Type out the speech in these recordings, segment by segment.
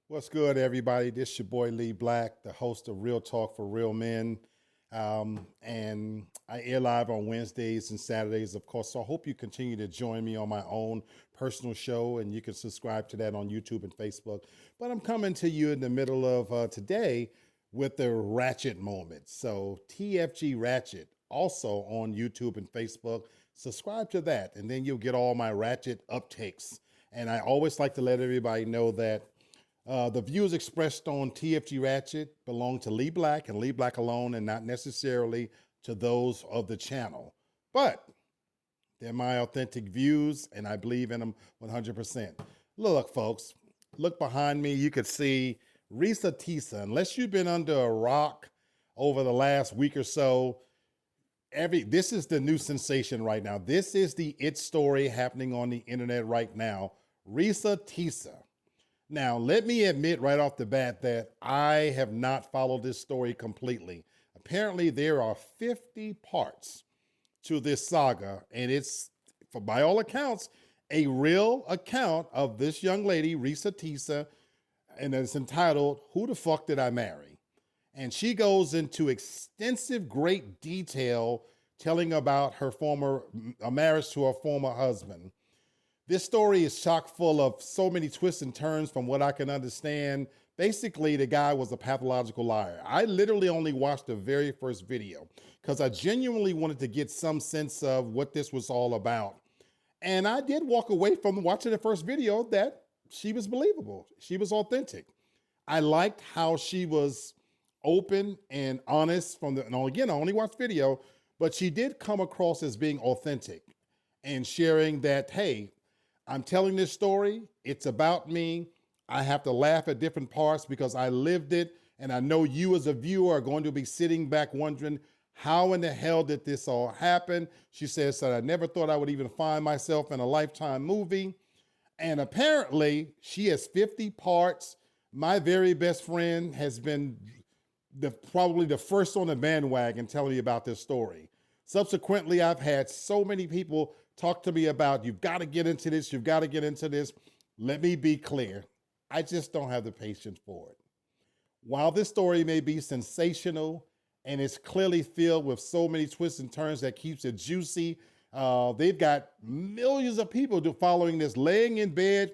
What's good, everybody? This your boy Lee Black, the host of Real Talk for Real Men. And I air live on Wednesdays and Saturdays, of course. So I hope you continue to join me on my own personal show, and you can subscribe to that on YouTube and Facebook. But I'm coming to you in the middle of today with the Ratchet moment. So TFG Ratchet, also on YouTube and Facebook. Subscribe to that, and then you'll get all my Ratchet uptakes. And I always like to let everybody know that the views expressed on TFG Ratchet belong to Lee Black and Lee Black alone, and not necessarily to those of the channel. But they're my authentic views, and I believe in them 100%. Look, folks, look behind me. You could see Reesa. Unless you've been under a rock over the last week or so, this is the new sensation right now. This is the it story happening on the internet right now. Reesa. Now, let me admit right off the bat that I have not followed this story completely. Apparently, there are 50 parts to this saga, and it's, by all accounts, a real account of this young lady, Reesa, and it's entitled, Who the Fuck Did I Marry? And she goes into extensive, great detail telling about her marriage to her former husband. This story is chock full of so many twists and turns from what I can understand. Basically, the guy was a pathological liar. I literally only watched the very first video because I genuinely wanted to get some sense of what this was all about. And I did walk away from watching the first video that she was believable. She was authentic. I liked how she was open and honest again, I only watched video, but she did come across as being authentic and sharing that, hey, I'm telling this story. It's about me. I have to laugh at different parts because I lived it. And I know you as a viewer are going to be sitting back wondering, how in the hell did this all happen? She says that I never thought I would even find myself in a Lifetime movie. And apparently she has 50 parts. My very best friend has been probably the first on the bandwagon telling me about this story. Subsequently, I've had so many people talk to me about, you've got to get into this, you've got to get into this. Let me be clear. I just don't have the patience for it. While this story may be sensational and it's clearly filled with so many twists and turns that keeps it juicy, they've got millions of people following this, laying in bed,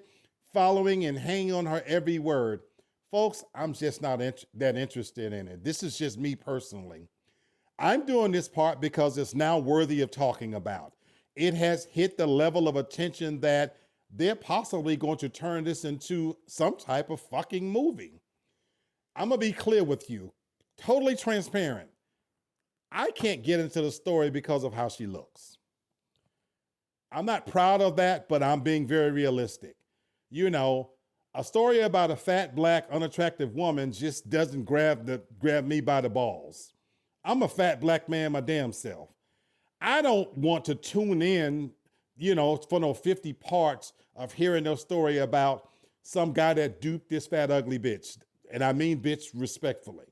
following and hanging on her every word. Folks, I'm just not that interested in it. This is just me personally. I'm doing this part because it's now worthy of talking about. It has hit the level of attention that they're possibly going to turn this into some type of fucking movie. I'm going to be clear with you, totally transparent. I can't get into the story because of how she looks. I'm not proud of that, but I'm being very realistic. You know, a story about a fat, black, unattractive woman just doesn't grab me by the balls. I'm a fat black man my damn self. I don't want to tune in, for no 50 parts of hearing no story about some guy that duped this fat, ugly bitch. And I mean bitch respectfully.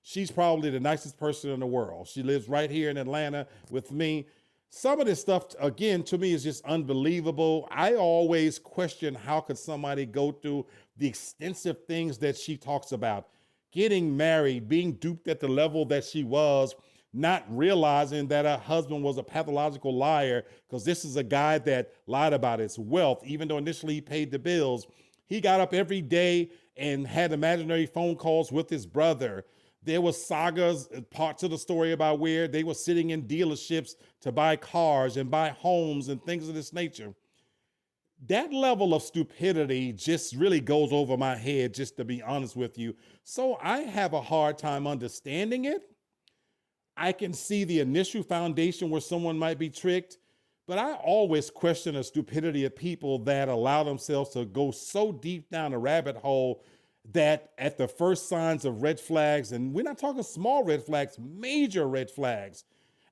She's probably the nicest person in the world. She lives right here in Atlanta with me. Some of this stuff, again, to me is just unbelievable. I always question how could somebody go through the extensive things that she talks about. Getting married, being duped at the level that she was, not realizing that her husband was a pathological liar, because this is a guy that lied about his wealth. Even though initially he paid the bills, he got up every day and had imaginary phone calls with his brother. There was sagas, parts of the story about where they were sitting in dealerships to buy cars and buy homes and things of this nature. That level of stupidity just really goes over my head, just to be honest with you. So I have a hard time understanding it. I can see the initial foundation where someone might be tricked, but I always question the stupidity of people that allow themselves to go so deep down a rabbit hole that at the first signs of red flags, and we're not talking small red flags, major red flags.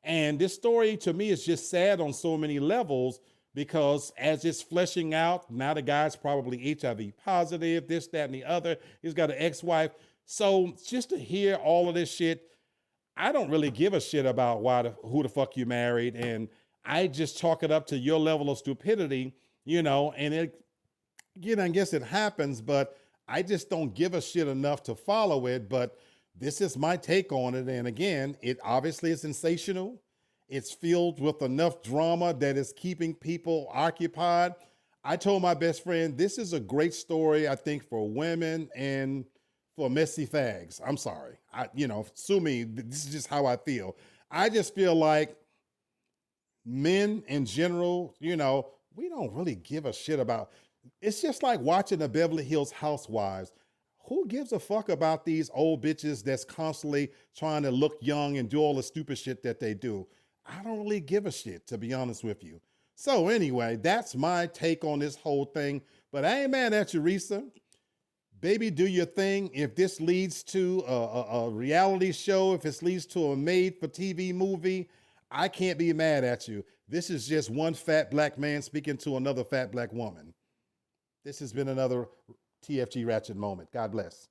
And this story to me is just sad on so many levels, because as it's fleshing out, now the guy's probably HIV positive, this, that, and the other. He's got an ex-wife. So just to hear all of this shit, I don't really give a shit about who the fuck you married. And I just chalk it up to your level of stupidity, and again, I guess it happens, but I just don't give a shit enough to follow it, but this is my take on it. And again, it obviously is sensational. It's filled with enough drama that is keeping people occupied. I told my best friend, this is a great story, I think, for women and for messy fags. I'm sorry. Sue me. This is just how I feel. I just feel like men in general, we don't really give a shit about. It's just like watching the Beverly Hills Housewives. Who gives a fuck about these old bitches that's constantly trying to look young and do all the stupid shit that they do? I don't really give a shit, to be honest with you. So anyway, that's my take on this whole thing. But I ain't mad at you, Reesa. Baby, do your thing. If this leads to a reality show, if this leads to a made-for-TV movie, I can't be mad at you. This is just one fat black man speaking to another fat black woman. This has been another TFG Ratchet moment. God bless.